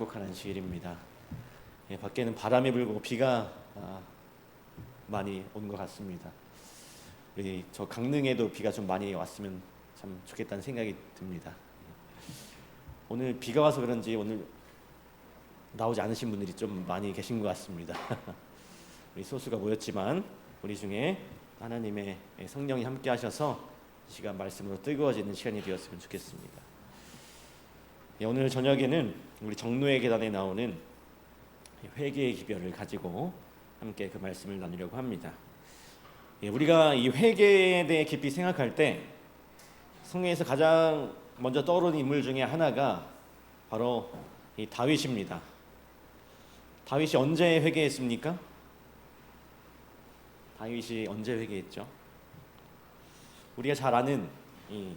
행복한 안식일입니다. 밖에는 바람이 불고 비가 많이 온 것 같습니다. 저 강릉에도 비가 좀 많이 왔으면 참 좋겠다는 생각이 듭니다. 오늘 비가 와서 그런지 오늘 나오지 않으신 분들이 좀 많이 계신 것 같습니다. 우리 소수가 모였지만 우리 중에 하나님의 성령이 함께 하셔서 이 시간 말씀으로 뜨거워지는 시간이 되었으면 좋겠습니다. 오늘 저녁에는 우리 정노의 계단에 나오는 회개의 기별을 가지고 함께 그 말씀을 나누려고 합니다. 우리가 이 회개에 대해 깊이 생각할 때 성경에서 가장 먼저 떠오르는 인물 중에 하나가 바로 이 다윗입니다. 다윗이 언제 회개했습니까? 다윗이 언제 회개했죠? 우리가 잘 아는 이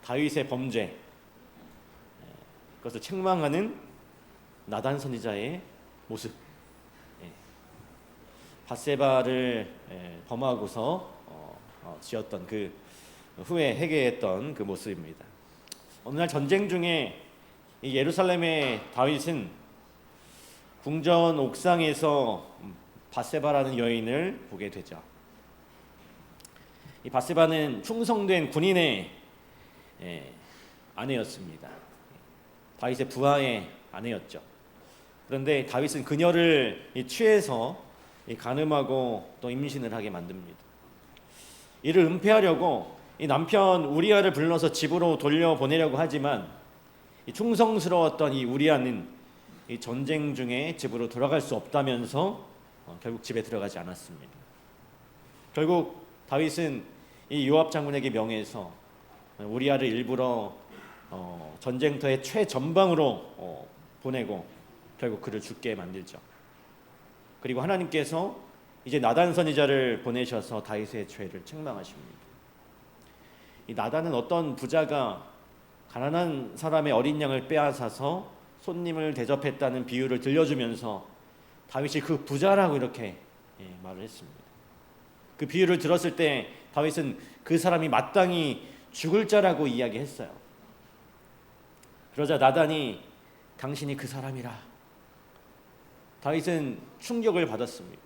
다윗의 범죄, 그것을 책망하는 나단 선지자의 모습, 밧세바를 범하고서 지었던 그 후에 회개했던 그 모습입니다. 어느 날 전쟁 중에 이 예루살렘의 다윗은 궁전 옥상에서 밧세바라는 여인을 보게 되죠. 이 밧세바는 충성된 군인의 아내였습니다. 다윗의 부하의 아내였죠. 그런데 다윗은 그녀를 취해서 간음하고 또 임신을 하게 만듭니다. 이를 은폐하려고 이 남편 우리아를 불러서 집으로 돌려보내려고 하지만 이 충성스러웠던 이 우리아는 이 전쟁 중에 집으로 돌아갈 수 없다면서 결국 집에 들어가지 않았습니다. 결국 다윗은 이 요압 장군에게 명해서 우리아를 일부러 전쟁터의 최전방으로 보내고 결국 그를 죽게 만들죠. 그리고 하나님께서 이제 나단 선지자를 보내셔서 다윗의 죄를 책망하십니다. 이 나단은 어떤 부자가 가난한 사람의 어린 양을 빼앗아서 손님을 대접했다는 비유를 들려주면서 다윗이 그 부자라고 이렇게 말을 했습니다. 그 비유를 들었을 때 다윗은 그 사람이 마땅히 죽을 자라고 이야기했어요. 그러자 나단이 당신이 그 사람이라. 다윗은 충격을 받았습니다.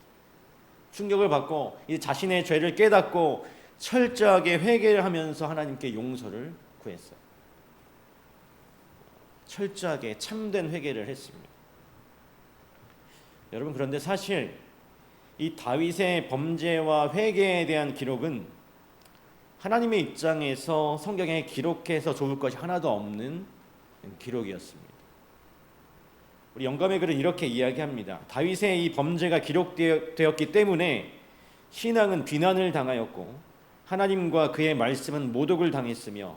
충격을 받고 이제 자신의 죄를 깨닫고 철저하게 회개를 하면서 하나님께 용서를 구했어요. 철저하게 참된 회개를 했습니다. 여러분, 그런데 사실 이 다윗의 범죄와 회개에 대한 기록은 하나님의 입장에서 성경에 기록해서 좋을 것이 하나도 없는 기록이었습니다. 우리 영감의 글은 이렇게 이야기합니다. 다윗의 이 범죄가 기록되었기 때문에 신앙은 비난을 당하였고 하나님과 그의 말씀은 모독을 당했으며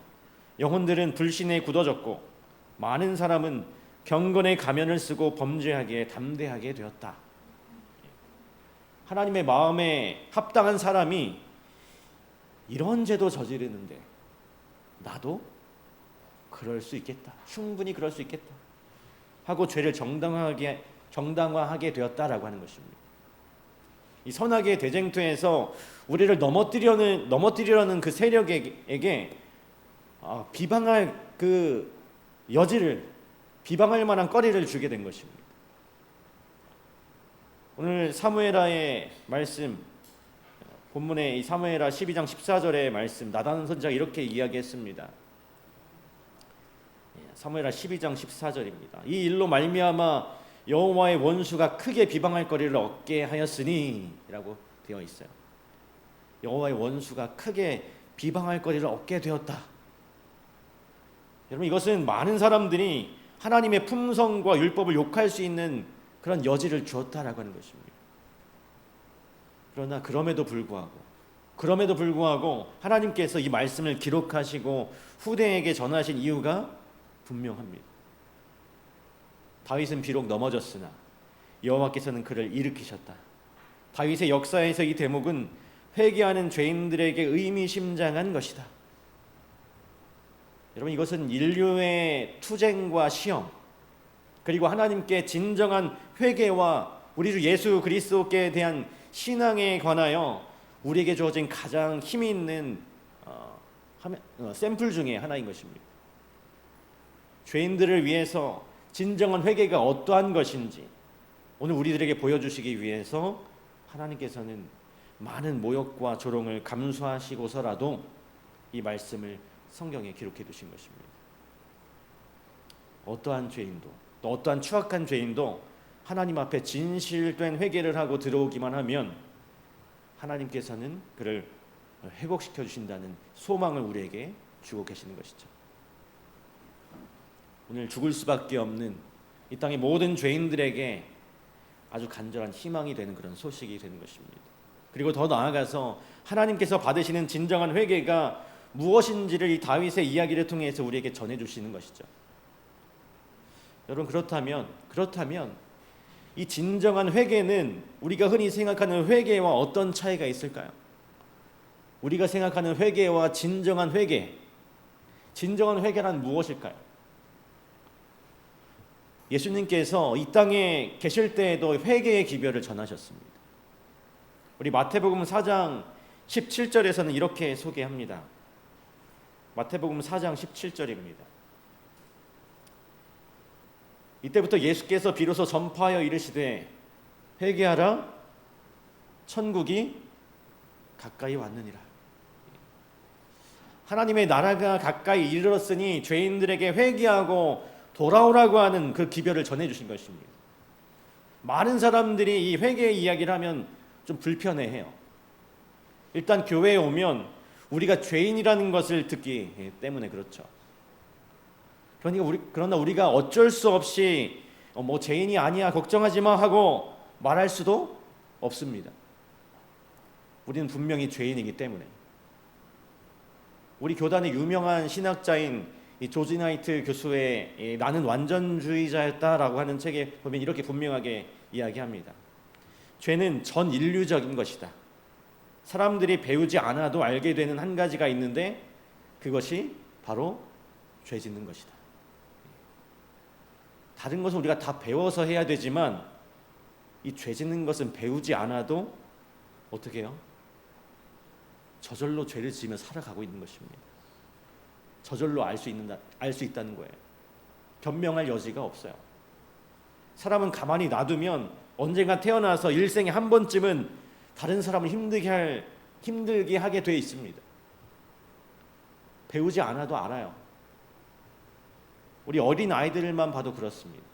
영혼들은 불신에 굳어졌고 많은 사람은 경건의 가면을 쓰고 범죄하기에 담대하게 되었다. 하나님의 마음에 합당한 사람이 이런 죄도 저지르는데 나도 그럴 수 있겠다. 충분히 그럴 수 있겠다. 하고 죄를 정당화하게 되었다라고 하는 것입니다. 이 선악의 대쟁투에서 우리를 넘어뜨리려는 그 세력에게 비방할 그 여지를, 비방할 만한 거리를 주게 된 것입니다. 오늘 사무엘하의 말씀, 본문의 이 사무엘하 12장 14절의 말씀, 나단 선지자가 이렇게 이야기했습니다. 사무엘하 12장 14절입니다. 이 일로 말미암아 여호와의 원수가 크게 비방할 거리를 얻게 하였으니 라고 되어 있어요. 여호와의 원수가 크게 비방할 거리를 얻게 되었다. 여러분, 이것은 많은 사람들이 하나님의 품성과 율법을 욕할 수 있는 그런 여지를 주었다라고 하는 것입니다. 그러나 그럼에도 불구하고 하나님께서 이 말씀을 기록하시고 후대에게 전하신 이유가 분명합니다. 다윗은 비록 넘어졌으나 여호와께서는 그를 일으키셨다. 다윗의 역사에서 이 대목은 회개하는 죄인들에게 의미심장한 것이다. 여러분, 이것은 인류의 투쟁과 시험, 그리고 하나님께 진정한 회개와 우리 주 예수 그리스도께 대한 신앙에 관하여 우리에게 주어진 가장 힘이 있는 샘플 중에 하나인 것입니다. 죄인들을 위해서 진정한 회개가 어떠한 것인지 오늘 우리들에게 보여주시기 위해서 하나님께서는 많은 모욕과 조롱을 감수하시고서라도 이 말씀을 성경에 기록해 두신 것입니다. 어떠한 죄인도, 또 어떠한 추악한 죄인도 하나님 앞에 진실된 회개를 하고 들어오기만 하면 하나님께서는 그를 회복시켜 주신다는 소망을 우리에게 주고 계시는 것이죠. 오늘 죽을 수밖에 없는 이 땅의 모든 죄인들에게 아주 간절한 희망이 되는 그런 소식이 되는 것입니다. 그리고 더 나아가서 하나님께서 받으시는 진정한 회개가 무엇인지를 이 다윗의 이야기를 통해서 우리에게 전해주시는 것이죠. 여러분, 그렇다면 이 진정한 회개는 우리가 흔히 생각하는 회개와 어떤 차이가 있을까요? 우리가 생각하는 회개와 진정한 회개란 무엇일까요? 예수님께서 이 땅에 계실 때에도 회개의 기별을 전하셨습니다. 우리 마태복음 4장 17절에서는 이렇게 소개합니다. 마태복음 4장 17절입니다. 이때부터 예수께서 비로소 전파하여 이르시되 회개하라, 천국이 가까이 왔느니라. 하나님의 나라가 가까이 이르렀으니 죄인들에게 회개하고 돌아오라고 하는 그 기별을 전해주신 것입니다. 많은 사람들이 이 회개의 이야기를 하면 좀 불편해해요. 일단 교회에 오면 우리가 죄인이라는 것을 듣기 때문에 그렇죠. 그러나 우리가 어쩔 수 없이 죄인이 아니야, 걱정하지 마 하고 말할 수도 없습니다. 우리는 분명히 죄인이기 때문에. 우리 교단의 유명한 신학자인 이 조지 나이트 교수의 나는 완전주의자였다라고 하는 책에 보면 이렇게 분명하게 이야기합니다. 죄는 전 인류적인 것이다. 사람들이 배우지 않아도 알게 되는 한 가지가 있는데 그것이 바로 죄 짓는 것이다. 다른 것은 우리가 다 배워서 해야 되지만 이 죄 짓는 것은 배우지 않아도 어떻게 해요? 저절로 죄를 지으며 살아가고 있는 것입니다. 저절로 알 수 있다는 거예요. 변명할 여지가 없어요. 사람은 가만히 놔두면 언젠가 태어나서 일생에 한 번쯤은 다른 사람을 힘들게 하게 돼 있습니다. 배우지 않아도 알아요. 우리 어린 아이들만 봐도 그렇습니다.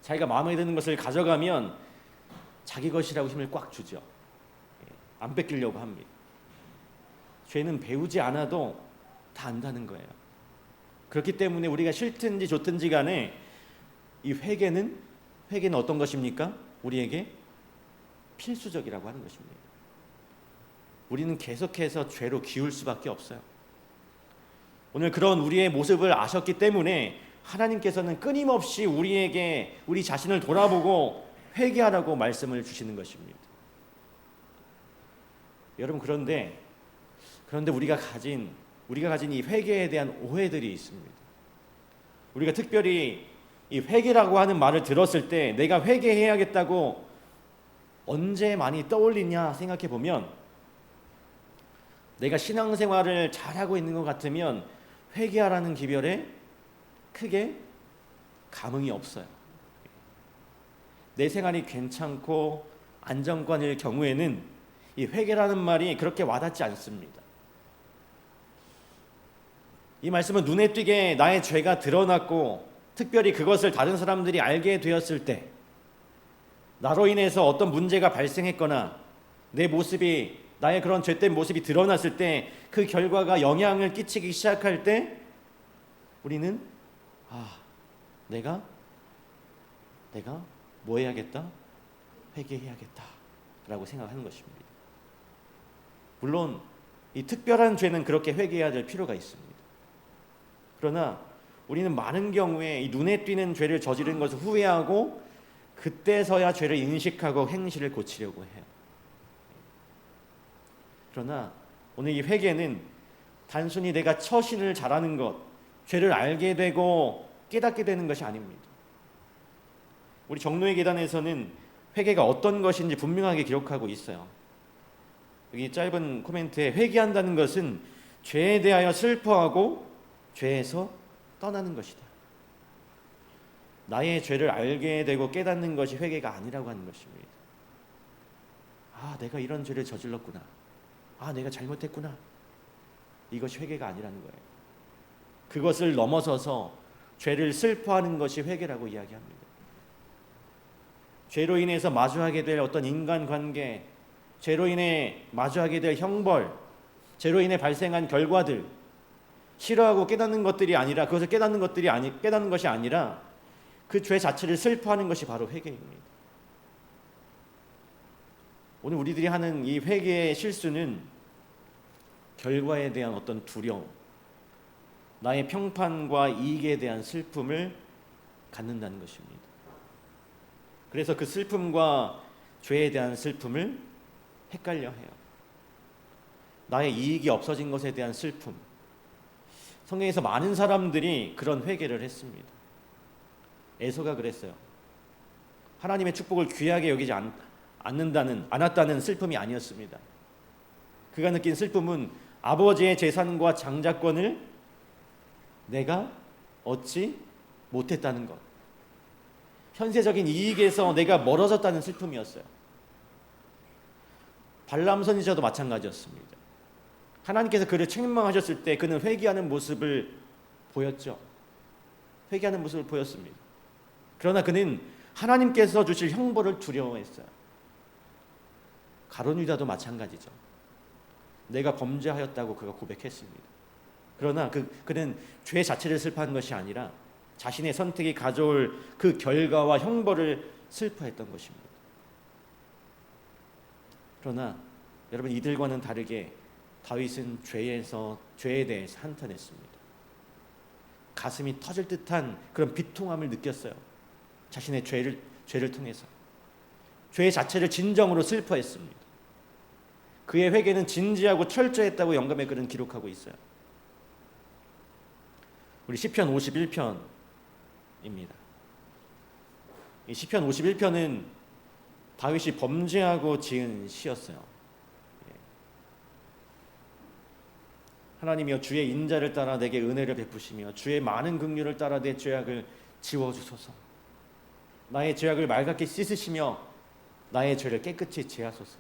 자기가 마음에 드는 것을 가져가면 자기 것이라고 힘을 꽉 주죠. 안 뺏기려고 합니다. 죄는 배우지 않아도 다 안다는 거예요. 그렇기 때문에 우리가 싫든지 좋든지 간에 이 회개는 어떤 것입니까? 우리에게 필수적이라고 하는 것입니다. 우리는 계속해서 죄로 기울 수밖에 없어요. 오늘 그런 우리의 모습을 아셨기 때문에 하나님께서는 끊임없이 우리에게 우리 자신을 돌아보고 회개하라고 말씀을 주시는 것입니다. 여러분, 그런데 우리가 가진 이 회개에 대한 오해들이 있습니다. 우리가 특별히 이 회개라고 하는 말을 들었을 때 내가 회개해야겠다고 언제 많이 떠올리냐 생각해 보면 내가 신앙생활을 잘하고 있는 것 같으면 회개하라는 기별에 크게 감흥이 없어요. 내 생활이 괜찮고 안정권일 경우에는 이 회개라는 말이 그렇게 와닿지 않습니다. 이 말씀은 눈에 띄게 나의 죄가 드러났고 특별히 그것을 다른 사람들이 알게 되었을 때 나로 인해서 어떤 문제가 발생했거나 나의 그런 죄된 모습이 드러났을 때 그 결과가 영향을 끼치기 시작할 때 우리는 내가 뭐 해야겠다? 회개해야겠다 라고 생각하는 것입니다. 물론 이 특별한 죄는 그렇게 회개해야 될 필요가 있습니다. 그러나 우리는 많은 경우에 이 눈에 띄는 죄를 저지른 것을 후회하고 그때서야 죄를 인식하고 행실을 고치려고 해요. 그러나 오늘 이 회개는 단순히 내가 처신을 잘하는 것, 죄를 알게 되고 깨닫게 되는 것이 아닙니다. 우리 정노의 계단에서는 회개가 어떤 것인지 분명하게 기록하고 있어요. 여기 짧은 코멘트에 회개한다는 것은 죄에 대하여 슬퍼하고 죄에서 떠나는 것이다. 나의 죄를 알게 되고 깨닫는 것이 회개가 아니라고 하는 것입니다. 내가 이런 죄를 저질렀구나. 내가 잘못했구나. 이것이 회개가 아니라는 거예요. 그것을 넘어서서 죄를 슬퍼하는 것이 회개라고 이야기합니다. 죄로 인해서 마주하게 될 어떤 인간관계, 죄로 인해 마주하게 될 형벌, 죄로 인해 발생한 결과들, 싫어하고 깨닫는 것들이 아니라, 그것을 깨닫는 것이 아니라 그 죄 자체를 슬퍼하는 것이 바로 회개입니다. 오늘 우리들이 하는 이 회개의 실수는 결과에 대한 어떤 두려움, 나의 평판과 이익에 대한 슬픔을 갖는다는 것입니다. 그래서 그 슬픔과 죄에 대한 슬픔을 헷갈려 해요. 나의 이익이 없어진 것에 대한 슬픔. 성경에서 많은 사람들이 그런 회개를 했습니다. 에서가 그랬어요. 하나님의 축복을 귀하게 여기지 않았다는 슬픔이 아니었습니다. 그가 느낀 슬픔은 아버지의 재산과 장자권을 내가 얻지 못했다는 것, 현세적인 이익에서 내가 멀어졌다는 슬픔이었어요. 발람 선지자도 마찬가지였습니다. 하나님께서 그를 책망하셨을 때 그는 회개하는 모습을 보였죠. 회개하는 모습을 보였습니다. 그러나 그는 하나님께서 주실 형벌을 두려워했어요. 가룟 유다도 마찬가지죠. 내가 범죄하였다고 그가 고백했습니다. 그러나 그는 죄 자체를 슬퍼한 것이 아니라 자신의 선택이 가져올 그 결과와 형벌을 슬퍼했던 것입니다. 그러나 여러분, 이들과는 다르게 다윗은 죄에 대해서 한탄했습니다. 가슴이 터질 듯한 그런 비통함을 느꼈어요. 자신의 죄를 통해서 죄 자체를 진정으로 슬퍼했습니다. 그의 회개는 진지하고 철저했다고 영감의 글은 기록하고 있어요. 우리 시편 51편입니다. 이 시편 51편은 다윗이 범죄하고 지은 시였어요. 하나님이여, 주의 인자를 따라 내게 은혜를 베푸시며 주의 많은 긍휼을 따라 내 죄악을 지워주소서. 나의 죄악을 맑게 씻으시며 나의 죄를 깨끗이 제하소서.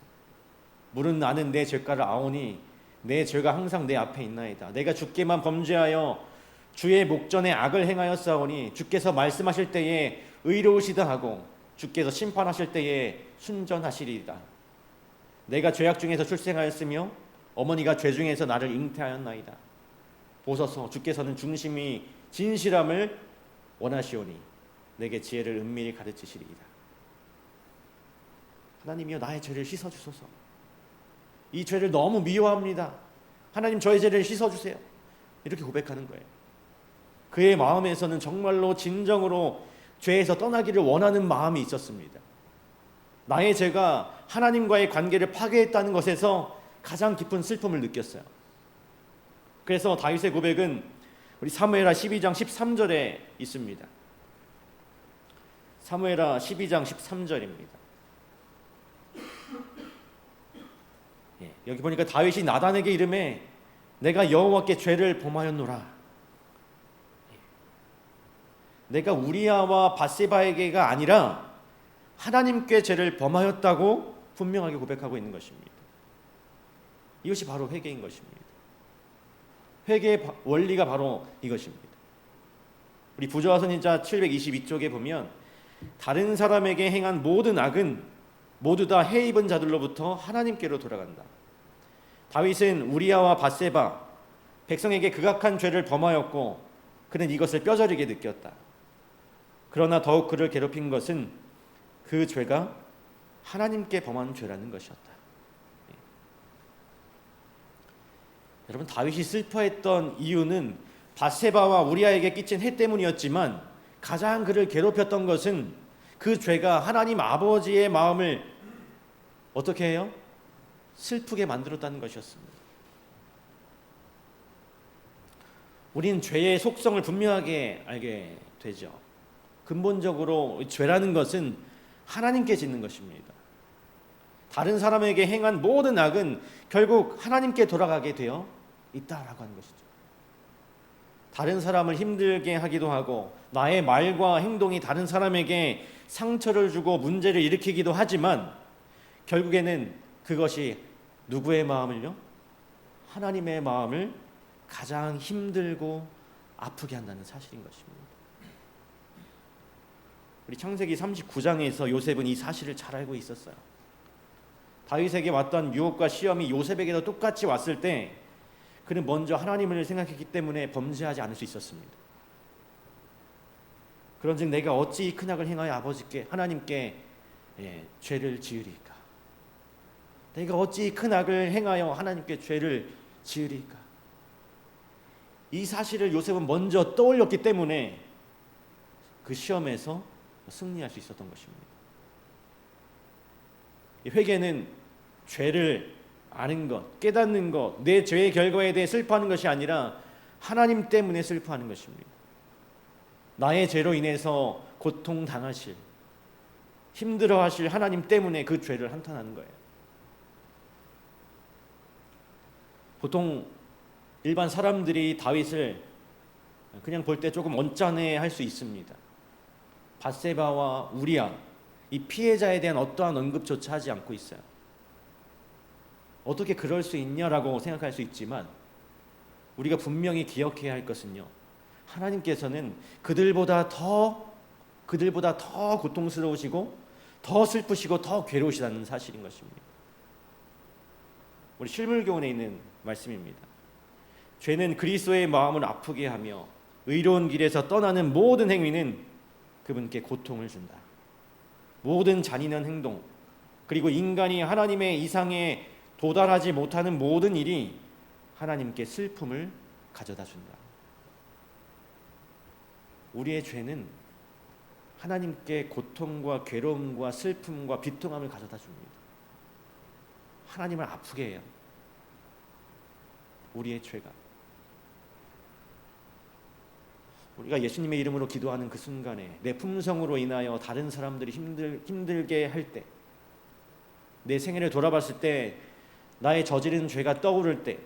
물은 나는 내 죄가를 아오니 내 죄가 항상 내 앞에 있나이다. 내가 주께만 범죄하여 주의 목전에 악을 행하였사오니 주께서 말씀하실 때에 의로우시다 하고 주께서 심판하실 때에 순전하시리이다. 내가 죄악 중에서 출생하였으며 어머니가 죄 중에서 나를 잉태하였나이다. 보소서, 주께서는 중심이 진실함을 원하시오니 내게 지혜를 은밀히 가르치시리이다. 하나님이여, 나의 죄를 씻어주소서. 이 죄를 너무 미워합니다. 하나님, 저의 죄를 씻어주세요. 이렇게 고백하는 거예요. 그의 마음에서는 정말로 진정으로 죄에서 떠나기를 원하는 마음이 있었습니다. 나의 죄가 하나님과의 관계를 파괴했다는 것에서 가장 깊은 슬픔을 느꼈어요. 그래서 다윗의 고백은 우리 사무엘하 12장 13절에 있습니다. 사무엘하 12장 13절입니다. 여기 보니까 다윗이 나단에게 이르매 내가 여호와께 죄를 범하였노라. 내가 우리아와 밧세바에게가 아니라 하나님께 죄를 범하였다고 분명하게 고백하고 있는 것입니다. 이것이 바로 회개인 것입니다. 회개의 원리가 바로 이것입니다. 우리 부조화 선지자 722쪽에 보면 다른 사람에게 행한 모든 악은 모두 다 해 입은 자들로부터 하나님께로 돌아간다. 다윗은 우리아와 밧세바 백성에게 극악한 죄를 범하였고 그는 이것을 뼈저리게 느꼈다. 그러나 더욱 그를 괴롭힌 것은 그 죄가 하나님께 범한 죄라는 것이었다. 여러분, 다윗이 슬퍼했던 이유는 밧세바와 우리아에게 끼친 해 때문이었지만 가장 그를 괴롭혔던 것은 그 죄가 하나님 아버지의 마음을 어떻게 해요? 슬프게 만들었다는 것이었습니다. 우리는 죄의 속성을 분명하게 알게 되죠. 근본적으로 죄라는 것은 하나님께 짓는 것입니다. 다른 사람에게 행한 모든 악은 결국 하나님께 돌아가게 되어 있다라고 하는 것이죠. 다른 사람을 힘들게 하기도 하고 나의 말과 행동이 다른 사람에게 상처를 주고 문제를 일으키기도 하지만 결국에는 그것이 누구의 마음을요? 하나님의 마음을 가장 힘들고 아프게 한다는 사실인 것입니다. 우리 창세기 39장에서 요셉은 이 사실을 잘 알고 있었어요. 다윗에게 왔던 유혹과 시험이 요셉에게도 똑같이 왔을 때 그는 먼저 하나님을 생각했기 때문에 범죄하지 않을 수 있었습니다. 그런즉 내가 어찌 이 큰 악을 행하여 아버지께 하나님께 죄를 지으리까? 내가 어찌 이 큰 악을 행하여 하나님께 죄를 지으리까? 이 사실을 요셉은 먼저 떠올렸기 때문에 그 시험에서 승리할 수 있었던 것입니다. 회개는 죄를 아는 것, 깨닫는 것, 내 죄의 결과에 대해 슬퍼하는 것이 아니라 하나님 때문에 슬퍼하는 것입니다. 나의 죄로 인해서 고통당하실, 힘들어하실 하나님 때문에 그 죄를 한탄하는 거예요. 보통 일반 사람들이 다윗을 그냥 볼 때 조금 언짢아할 수 있습니다. 밧세바와 우리아, 이 피해자에 대한 어떠한 언급조차 하지 않고 있어요. 어떻게 그럴 수 있냐라고 생각할 수 있지만 우리가 분명히 기억해야 할 것은요, 하나님께서는 그들보다 더 고통스러우시고 더 슬프시고 더 괴로우시다는 사실인 것입니다. 우리 실물교훈에 있는 말씀입니다. 죄는 그리스도의 마음을 아프게 하며 의로운 길에서 떠나는 모든 행위는 그분께 고통을 준다. 모든 잔인한 행동, 그리고 인간이 하나님의 이상에 도달하지 못하는 모든 일이 하나님께 슬픔을 가져다 준다. 우리의 죄는 하나님께 고통과 괴로움과 슬픔과 비통함을 가져다 줍니다. 하나님을 아프게 해요. 우리의 죄가. 우리가 예수님의 이름으로 기도하는 그 순간에 내 품성으로 인하여 다른 사람들이 힘들게 할 때, 내 생애를 돌아봤을 때 나의 저지른 죄가 떠오를 때,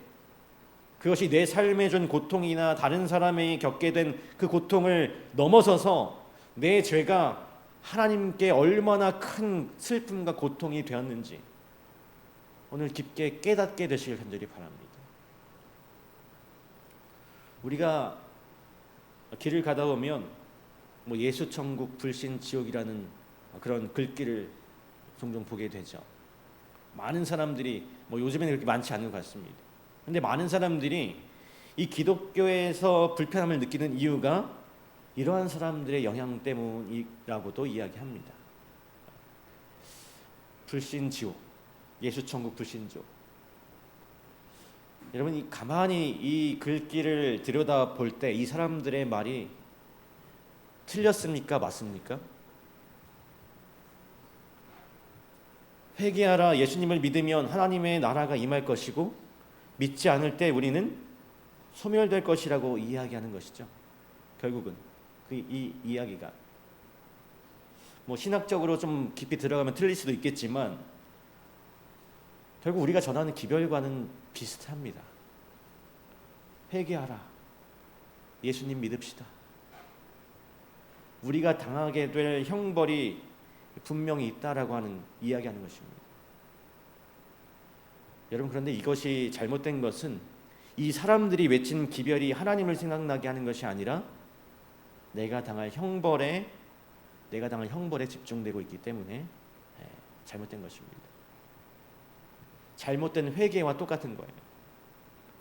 그것이 내 삶에 준 고통이나 다른 사람이 겪게 된 그 고통을 넘어서서 내 죄가 하나님께 얼마나 큰 슬픔과 고통이 되었는지 오늘 깊게 깨닫게 되시길 간절히 바랍니다. 우리가 길을 가다 보면 예수 천국 불신 지옥이라는 그런 글귀를 종종 보게 되죠. 많은 사람들이 요즘에는 그렇게 많지 않은 것 같습니다. 그런데 많은 사람들이 이 기독교에서 불편함을 느끼는 이유가 이러한 사람들의 영향 때문이라고도 이야기합니다. 불신 지옥, 예수 천국 불신 지옥. 여러분, 가만히 이 글귀를 들여다볼 때 이 사람들의 말이 틀렸습니까? 맞습니까? 회개하라, 예수님을 믿으면 하나님의 나라가 임할 것이고 믿지 않을 때 우리는 소멸될 것이라고 이야기하는 것이죠. 결국은 이 이야기가 신학적으로 좀 깊이 들어가면 틀릴 수도 있겠지만 결국 우리가 전하는 기별과는 비슷합니다. 회개하라, 예수님 믿읍시다. 우리가 당하게 될 형벌이 분명히 있다라고 하는 이야기하는 것입니다. 여러분, 그런데 이것이 잘못된 것은 이 사람들이 외친 기별이 하나님을 생각나게 하는 것이 아니라 내가 당할 형벌에 집중되고 있기 때문에 잘못된 것입니다. 잘못된 회개와 똑같은 거예요.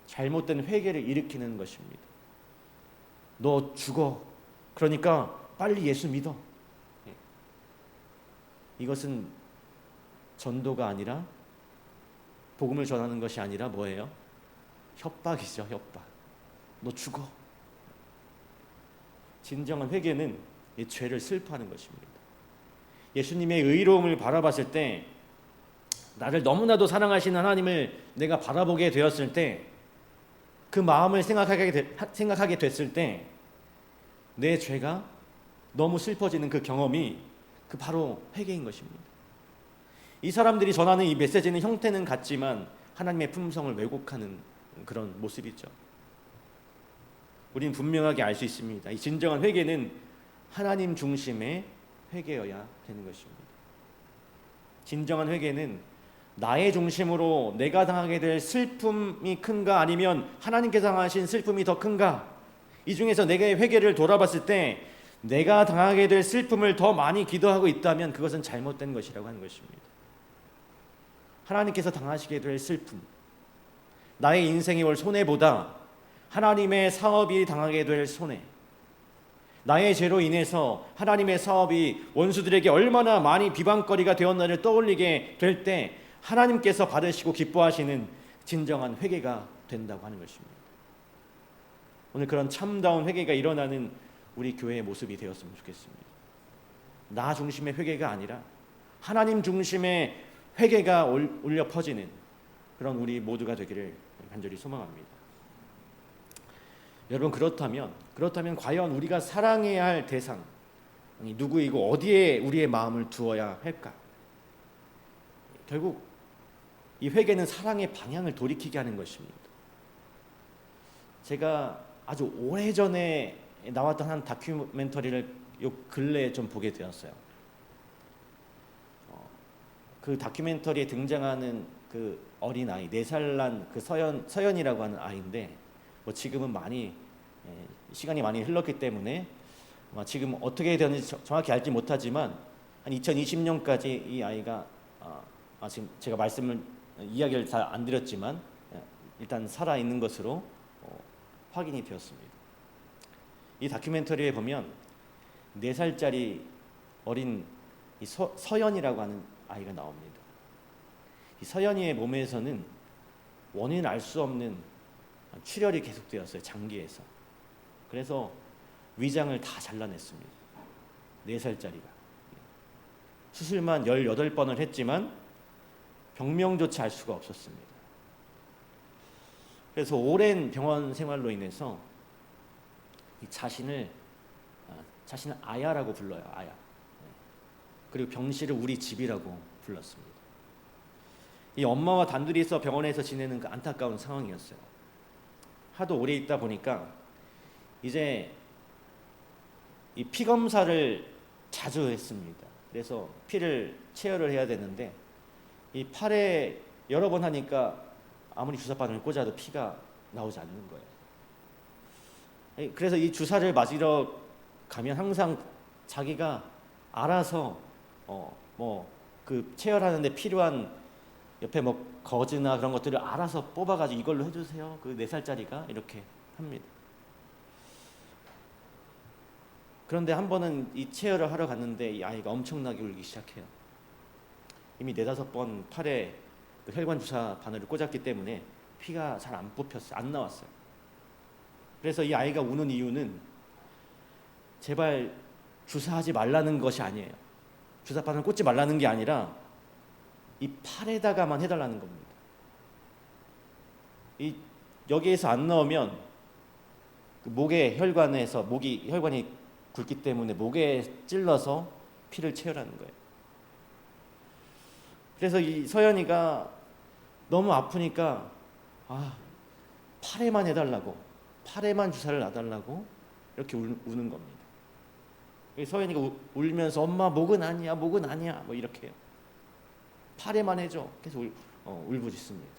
잘못된 회개를 일으키는 것입니다. 너 죽어. 그러니까 빨리 예수 믿어. 이것은 전도가 아니라, 복음을 전하는 것이 아니라 뭐예요? 협박이죠, 협박. 너 죽어. 진정한 회개는 이 죄를 슬퍼하는 것입니다. 예수님의 의로움을 바라봤을 때, 나를 너무나도 사랑하시는 하나님을 내가 바라보게 되었을 때, 그 마음을 생각하게 됐을 때 내 죄가 너무 슬퍼지는 그 경험이 바로 회개인 것입니다. 이 사람들이 전하는 이 메시지는 형태는 같지만 하나님의 품성을 왜곡하는 그런 모습이죠. 우리는 분명하게 알 수 있습니다. 이 진정한 회개는 하나님 중심의 회개여야 되는 것입니다. 진정한 회개는 나의 중심으로 내가 당하게 될 슬픔이 큰가 아니면 하나님께서 당하신 슬픔이 더 큰가, 이 중에서 내게 회개를 돌아봤을 때 내가 당하게 될 슬픔을 더 많이 기도하고 있다면 그것은 잘못된 것이라고 하는 것입니다. 하나님께서 당하시게 될 슬픔, 나의 인생이 올 손해보다 하나님의 사업이 당하게 될 손해, 나의 죄로 인해서 하나님의 사업이 원수들에게 얼마나 많이 비방거리가 되었나를 떠올리게 될 때 하나님께서 받으시고 기뻐하시는 진정한 회개가 된다고 하는 것입니다. 오늘 그런 참다운 회개가 일어나는 우리 교회의 모습이 되었으면 좋겠습니다. 나 중심의 회개가 아니라 하나님 중심의 회개가 울려 퍼지는 그런 우리 모두가 되기를 간절히 소망합니다. 여러분, 그렇다면 과연 우리가 사랑해야 할 대상이 누구이고 어디에 우리의 마음을 두어야 할까? 결국 이 회개는 사랑의 방향을 돌이키게 하는 것입니다. 제가 아주 오래전에 나왔던 한 다큐멘터리를 요 근래에 좀 보게 되었어요. 그 다큐멘터리에 등장하는 그 어린아이, 4살 난 그 서연이라고 하는 아이인데, 뭐 지금은 많이 시간이 많이 흘렀기 때문에 지금 어떻게 되는지 정확히 알지 못하지만 한 2020년까지 이 아이가 지금 제가 이야기를 잘 안 드렸지만 일단 살아 있는 것으로 확인이 되었습니다. 이 다큐멘터리에 보면 4살짜리 어린 이 서연이라고 하는 아이가 나옵니다. 이 서연이의 몸에서는 원인을 알 수 없는 출혈이 계속되었어요. 장기에서. 그래서 위장을 다 잘라냈습니다. 4살짜리가. 수술만 18번을 했지만 병명조차 알 수가 없었습니다. 그래서 오랜 병원 생활로 인해서 이 자신을 아야라고 불러요. 아야. 그리고 병실을 우리 집이라고 불렀습니다. 이 엄마와 단둘이서 병원에서 지내는 그 안타까운 상황이었어요. 하도 오래 있다 보니까 이제 이 피 검사를 자주 했습니다. 그래서 피를 체열을 해야 되는데 이 팔에 여러 번 하니까 아무리 주사바늘을 꽂아도 피가 나오지 않는 거예요. 그래서 이 주사를 맞으러 가면 항상 자기가 알아서 그 체열하는데 필요한 옆에 뭐 거즈나 그런 것들을 알아서 뽑아가지고 이걸로 해주세요. 그 4살짜리가 이렇게 합니다. 그런데 한 번은 이 체열을 하러 갔는데 이 아이가 엄청나게 울기 시작해요. 이미 4-5번 팔에 그 혈관 주사 바늘을 꽂았기 때문에 피가 잘 안 뽑혔어요. 안 나왔어요. 그래서 이 아이가 우는 이유는 제발 주사하지 말라는 것이 아니에요. 주사 바늘 꽂지 말라는 게 아니라 이 팔에다가만 해달라는 겁니다. 여기에서 안 나오면 그 목의 혈관에서 혈관이 굵기 때문에 목에 찔러서 피를 채우라는 거예요. 그래서 이 서연이가 너무 아프니까 팔에만 해달라고, 팔에만 주사를 놔달라고 이렇게 우는 겁니다. 서연이가 울면서 엄마 목은 아니야 뭐 이렇게 해요. 팔에만 해줘. 계속 울부짖습니다.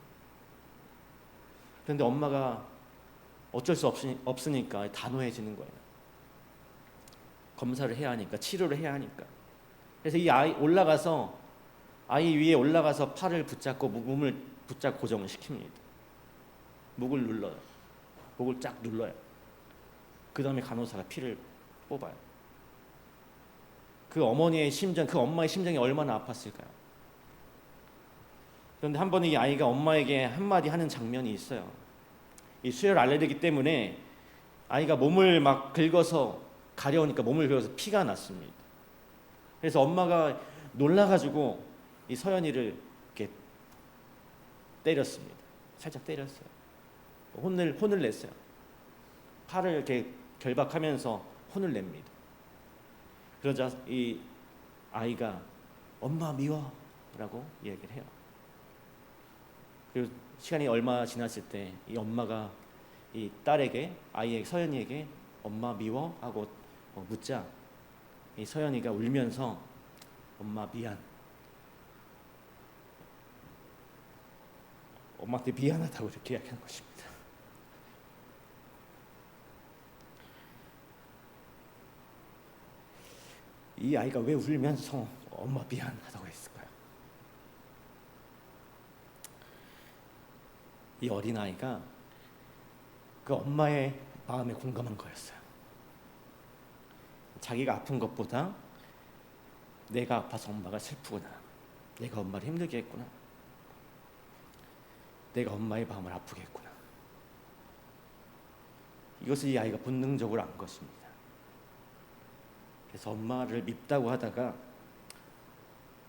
그런데 엄마가 어쩔 수 없으니까 단호해지는 거예요. 검사를 해야 하니까, 치료를 해야 하니까. 그래서 이 아이 위에 올라가서 팔을 붙잡고 몸을 붙잡고 고정을 시킵니다. 목을 눌러요. 목을 쫙 눌러요. 그 다음에 간호사가 피를 뽑아요. 그 엄마의 심정이 얼마나 아팠을까요? 그런데 한 번은 이 아이가 엄마에게 한마디 하는 장면이 있어요. 이 수혈 알레르기 때문에 아이가 몸을 막 긁어서 가려우니까 몸을 긁어서 피가 났습니다. 그래서 엄마가 놀라가지고 이 서연이를 이렇게 때렸습니다. 살짝 때렸어요. 혼을 냈어요. 팔을 이렇게 결박하면서 혼을 냅니다. 그러자 이 아이가 엄마 미워라고 얘기를 해요. 그리고 시간이 얼마 지났을 때 이 엄마가 이 딸에게, 아이의 서연이에게 엄마 미워? 하고 묻자 이 서연이가 울면서 엄마 미안, 엄마한테 미안하다고 이렇게 이야기하는 것입니다. 이 아이가 왜 울면서 엄마 미안하다고 했을까요? 이 어린아이가 그 엄마의 마음에 공감한 거였어요. 자기가 아픈 것보다 내가 아파서 엄마가 슬프구나, 내가 엄마를 힘들게 했구나, 내가 엄마의 마음을 아프게 했구나, 이것을 이 아이가 본능적으로 안 것입니다. 그래서 엄마를 밉다고 하다가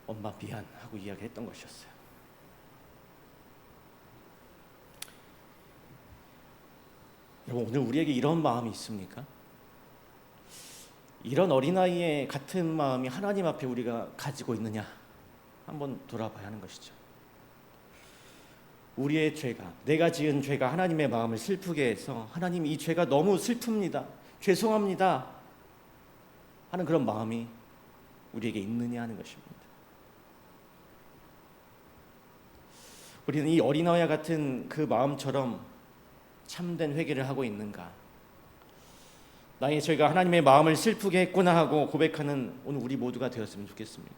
엄마 미안 하고 이야기했던 것이었어요. 여러분, 오늘 우리에게 이런 마음이 있습니까? 이런 어린아이의 같은 마음이 하나님 앞에 우리가 가지고 있느냐 한번 돌아봐야 하는 것이죠. 우리의 죄가, 내가 지은 죄가 하나님의 마음을 슬프게 해서 하나님 이 죄가 너무 슬픕니다, 죄송합니다 하는 그런 마음이 우리에게 있느냐 하는 것입니다. 우리는 이 어린아이와 같은 그 마음처럼 참된 회개를 하고 있는가? 나의 죄가 하나님의 마음을 슬프게 했구나 하고 고백하는 오늘 우리 모두가 되었으면 좋겠습니다.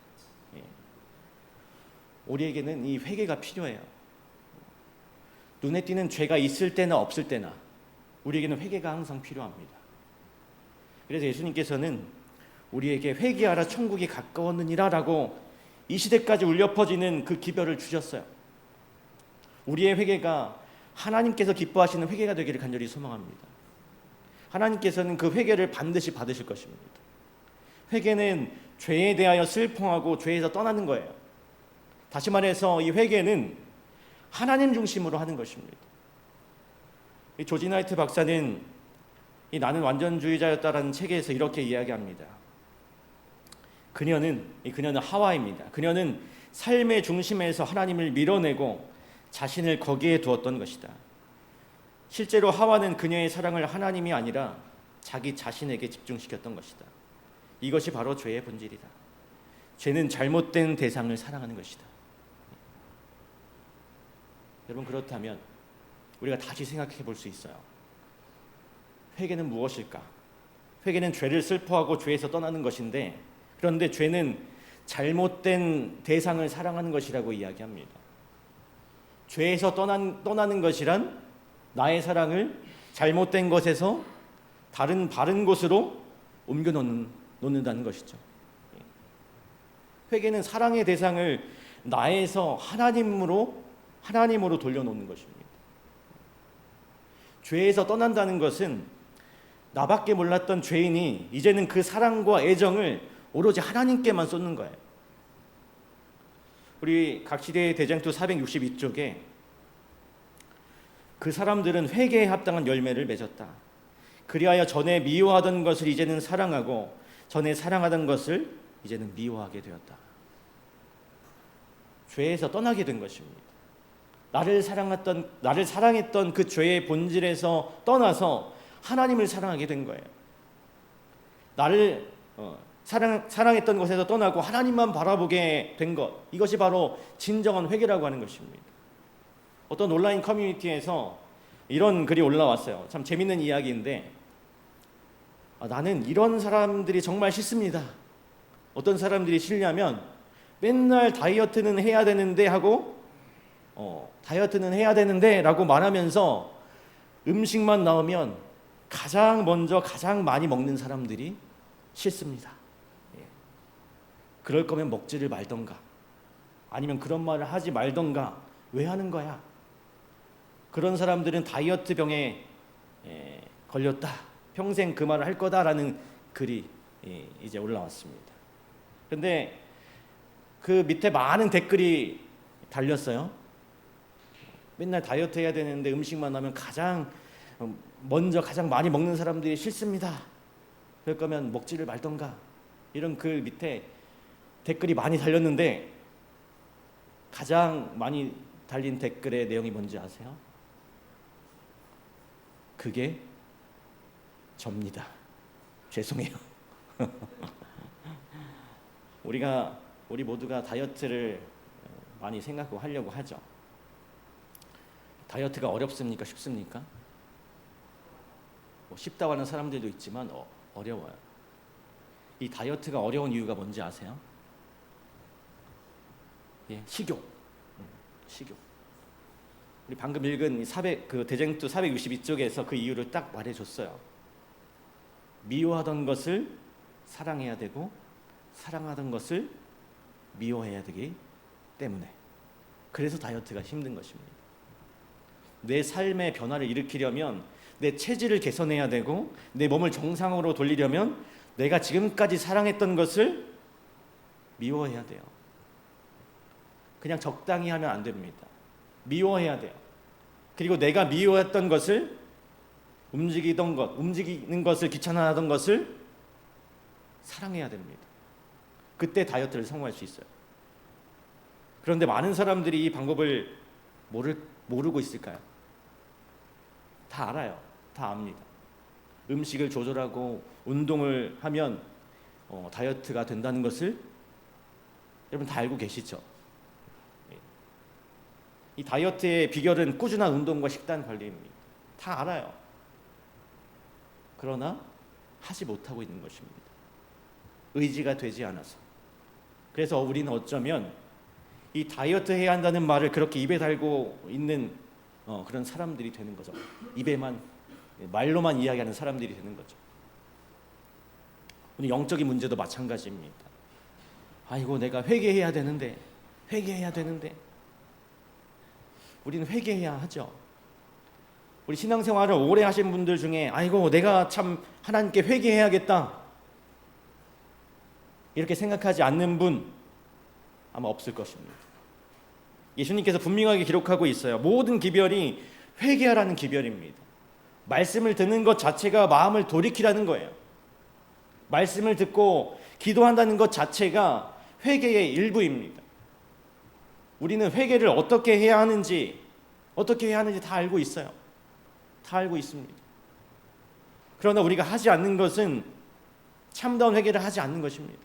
우리에게는 이 회개가 필요해요. 눈에 띄는 죄가 있을 때나 없을 때나 우리에게는 회개가 항상 필요합니다. 그래서 예수님께서는 우리에게 회개하라 천국이 가까웠느니라 라고 이 시대까지 울려 퍼지는 그 기별을 주셨어요. 우리의 회개가 하나님께서 기뻐하시는 회개가 되기를 간절히 소망합니다. 하나님께서는 그 회개를 반드시 받으실 것입니다. 회개는 죄에 대하여 슬퍼하고 죄에서 떠나는 거예요. 다시 말해서 이 회개는 하나님 중심으로 하는 것입니다. 이 조지 나이트 박사는 이 나는 완전주의자였다라는 책에서 이렇게 이야기합니다. 그녀는 하와입니다. 그녀는 삶의 중심에서 하나님을 밀어내고 자신을 거기에 두었던 것이다. 실제로 하와는 그녀의 사랑을 하나님이 아니라 자기 자신에게 집중시켰던 것이다. 이것이 바로 죄의 본질이다. 죄는 잘못된 대상을 사랑하는 것이다. 여러분, 그렇다면 우리가 다시 생각해 볼 수 있어요. 회개는 무엇일까? 회개는 죄를 슬퍼하고 죄에서 떠나는 것인데, 그런데 죄는 잘못된 대상을 사랑하는 것이라고 이야기합니다. 죄에서 떠나는 것이란 나의 사랑을 잘못된 것에서 바른 곳으로 옮겨 놓는다는 것이죠. 회개는 사랑의 대상을 나에서 하나님으로 돌려놓는 것입니다. 죄에서 떠난다는 것은 나밖에 몰랐던 죄인이 이제는 그 사랑과 애정을 오로지 하나님께만 쏟는 거예요. 우리 각시대의 대장투 462쪽에 그 사람들은 회개에 합당한 열매를 맺었다. 그리하여 전에 미워하던 것을 이제는 사랑하고 전에 사랑하던 것을 이제는 미워하게 되었다. 죄에서 떠나게 된 것입니다. 나를 사랑했던 그 죄의 본질에서 떠나서 하나님을 사랑하게 된 거예요. 나를 사랑했던 것에서 떠나고 하나님만 바라보게 된 것, 이것이 바로 진정한 회개라고 하는 것입니다. 어떤 온라인 커뮤니티에서 이런 글이 올라왔어요. 참 재밌는 이야기인데, 나는 이런 사람들이 정말 싫습니다. 어떤 사람들이 싫냐면 맨날 다이어트는 해야 되는데 하고 다이어트는 해야 되는데 라고 말하면서 음식만 나오면 가장 먼저 가장 많이 먹는 사람들이 싫습니다. 그럴 거면 먹지를 말던가, 아니면 그런 말을 하지 말던가, 왜 하는 거야? 그런 사람들은 다이어트 병에 걸렸다, 평생 그 말을 할 거다라는 글이 이제 올라왔습니다. 근데 그 밑에 많은 댓글이 달렸어요. 맨날 다이어트 해야 되는데 음식만 하면 가장 많이 먹는 사람들이 싫습니다. 그럴 거면 먹지를 말던가, 이런 글 밑에 댓글이 많이 달렸는데 가장 많이 달린 댓글의 내용이 뭔지 아세요? 그게 접니다. 죄송해요. 우리 모두가 다이어트를 많이 생각하고 하려고 하죠. 다이어트가 어렵습니까? 쉽습니까? 쉽다고 하는 사람들도 있지만 어려워요. 이 다이어트가 어려운 이유가 뭔지 아세요? 예, 식욕. 우리 방금 읽은 대쟁투 462쪽에서 그 이유를 딱 말해줬어요. 미워하던 것을 사랑해야 되고 사랑하던 것을 미워해야 되기 때문에. 그래서 다이어트가 힘든 것입니다. 내 삶의 변화를 일으키려면 내 체질을 개선해야 되고 내 몸을 정상으로 돌리려면 내가 지금까지 사랑했던 것을 미워해야 돼요. 그냥 적당히 하면 안 됩니다. 미워해야 돼요. 그리고 내가 미워했던 것을 움직이는 것을 귀찮아하던 것을 사랑해야 됩니다. 그때 다이어트를 성공할 수 있어요. 그런데 많은 사람들이 이 방법을 모르고 있을까요? 다 알아요. 다 압니다. 음식을 조절하고 운동을 하면 다이어트가 된다는 것을 여러분 다 알고 계시죠? 이 다이어트의 비결은 꾸준한 운동과 식단 관리입니다. 다 알아요. 그러나 하지 못하고 있는 것입니다. 의지가 되지 않아서. 그래서 우리는 어쩌면 이 다이어트 해야 한다는 말을 그렇게 입에 달고 있는 그런 사람들이 되는 거죠. 말로만 이야기하는 사람들이 되는 거죠. 오늘 영적인 문제도 마찬가지입니다. 아이고 내가 회개해야 되는데 우리는 회개해야 하죠. 우리 신앙생활을 오래 하신 분들 중에 아이고 내가 참 하나님께 회개해야겠다 이렇게 생각하지 않는 분 아마 없을 것입니다. 예수님께서 분명하게 기록하고 있어요. 모든 기별이 회개하라는 기별입니다. 말씀을 듣는 것 자체가 마음을 돌이키라는 거예요. 말씀을 듣고 기도한다는 것 자체가 회개의 일부입니다. 우리는 회개를 어떻게 해야 하는지 다 알고 있어요. 다 알고 있습니다. 그러나 우리가 하지 않는 것은 참다운 회개를 하지 않는 것입니다.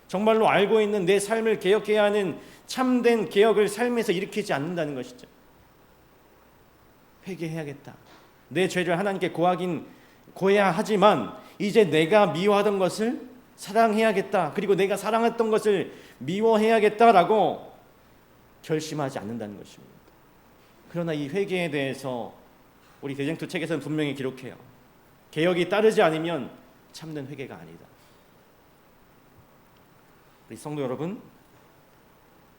정말로 알고 있는 내 삶을 개혁해야 하는 참된 개혁을 삶에서 일으키지 않는다는 것이죠. 회개해야겠다. 내 죄를 하나님께 고해야 하지만 이제 내가 미워하던 것을 사랑해야겠다. 그리고 내가 사랑했던 것을 미워해야겠다라고 결심하지 않는다는 것입니다. 그러나 이 회개에 대해서 우리 대쟁투 책에서는 분명히 기록해요. 개혁이 따르지 않으면 참된 회개가 아니다. 우리 성도 여러분,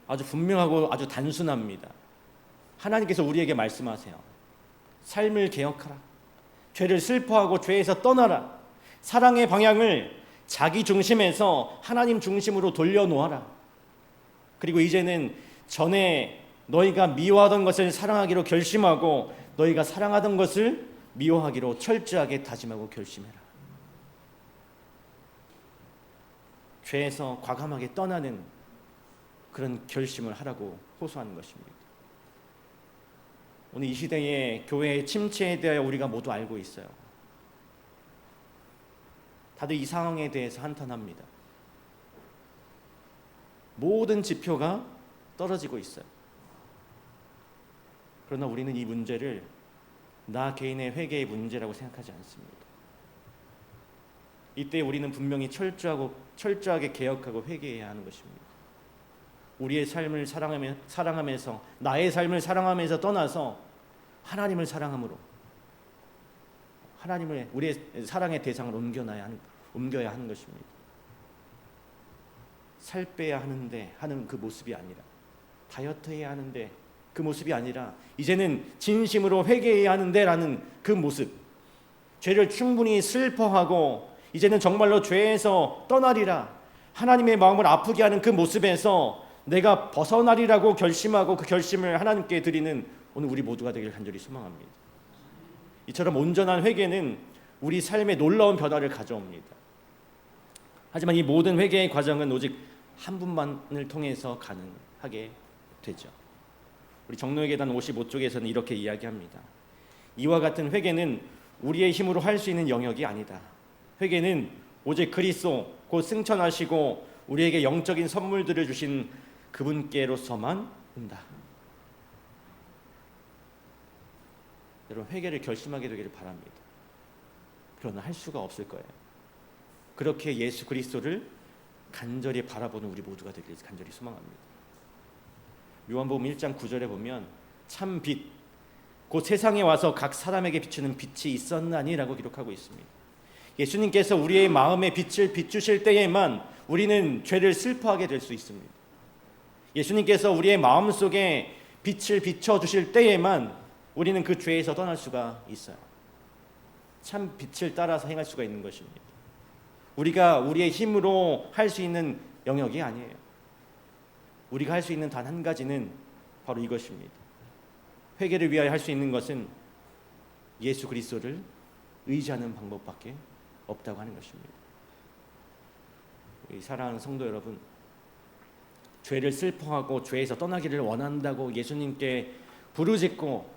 아주 분명하고 아주 단순합니다. 하나님께서 우리에게 말씀하세요. 삶을 개혁하라. 죄를 슬퍼하고 죄에서 떠나라. 사랑의 방향을 자기 중심에서 하나님 중심으로 돌려놓아라. 그리고 이제는 전에 너희가 미워하던 것을 사랑하기로 결심하고 너희가 사랑하던 것을 미워하기로 철저하게 다짐하고 결심해라. 죄에서 과감하게 떠나는 그런 결심을 하라고 호소하는 것입니다. 오늘 이 시대의 교회의 침체에 대하여 우리가 모두 알고 있어요. 다들 이 상황에 대해서 한탄합니다. 모든 지표가 떨어지고 있어요. 그러나 우리는 이 문제를 나 개인의 회개의 문제라고 생각하지 않습니다. 이때 우리는 분명히 철저하게 개혁하고 회개해야 하는 것입니다. 우리의 삶을 사랑하면서 나의 삶을 사랑하면서 떠나서 하나님을 사랑함으로 하나님을 우리의 사랑의 대상을 옮겨야 하는 것입니다. 살 빼야 하는데 하는 그 모습이 아니라 다이어트 해야 하는데 그 모습이 아니라 이제는 진심으로 회개해야 하는데라는 그 모습, 죄를 충분히 슬퍼하고 이제는 정말로 죄에서 떠나리라 하나님의 마음을 아프게 하는 그 모습에서 내가 벗어나리라고 결심하고 그 결심을 하나님께 드리는 오늘 우리 모두가 되기를 간절히 소망합니다. 이처럼 온전한 회개는 우리 삶에 놀라운 변화를 가져옵니다. 하지만 이 모든 회개의 과정은 오직 한 분만을 통해서 가능하게 되죠. 우리 정로의 계단 55쪽에서는 이렇게 이야기합니다. 이와 같은 회개는 우리의 힘으로 할 수 있는 영역이 아니다. 회개는 오직 그리스도 곧 승천하시고 우리에게 영적인 선물들을 주신 그분께로서만 온다. 여러분, 회개를 결심하게 되기를 바랍니다. 그러나 할 수가 없을 거예요. 그렇게 예수 그리스도를 간절히 바라보는 우리 모두가 되기를 간절히 소망합니다. 요한복음 1장 9절에 보면 참 빛, 곧 세상에 와서 각 사람에게 비추는 빛이 있었나니라고 기록하고 있습니다. 예수님께서 우리의 마음에 빛을 비추실 때에만 우리는 죄를 슬퍼하게 될 수 있습니다. 예수님께서 우리의 마음속에 빛을 비춰주실 때에만 우리는 그 죄에서 떠날 수가 있어요. 참 빛을 따라서 행할 수가 있는 것입니다. 우리가 우리의 힘으로 할 수 있는 영역이 아니에요. 우리가 할 수 있는 단 한 가지는 바로 이것입니다. 회개를 위하여 할 수 있는 것은 예수 그리스도를 의지하는 방법밖에 없다고 하는 것입니다. 사랑하는 성도 여러분, 죄를 슬퍼하고 죄에서 떠나기를 원한다고 예수님께 부르짖고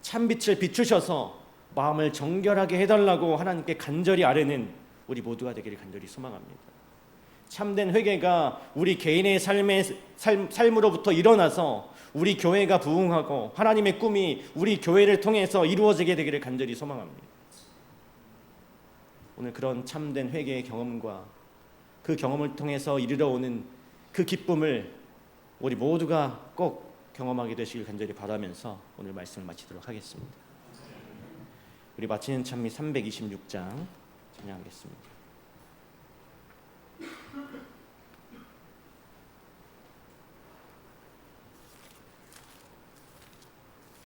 참빛을 비추셔서 마음을 정결하게 해달라고 하나님께 간절히 아뢰는 우리 모두가 되기를 간절히 소망합니다. 참된 회개가 우리 개인의 삶으로부터 일어나서 우리 교회가 부흥하고 하나님의 꿈이 우리 교회를 통해서 이루어지게 되기를 간절히 소망합니다. 오늘 그런 참된 회개의 경험과 그 경험을 통해서 이르러오는 그 기쁨을 우리 모두가 꼭 경험하게 되시길 간절히 바라면서 오늘 말씀을 마치도록 하겠습니다. 우리 마치는 찬미 326장 찬양하겠습니다.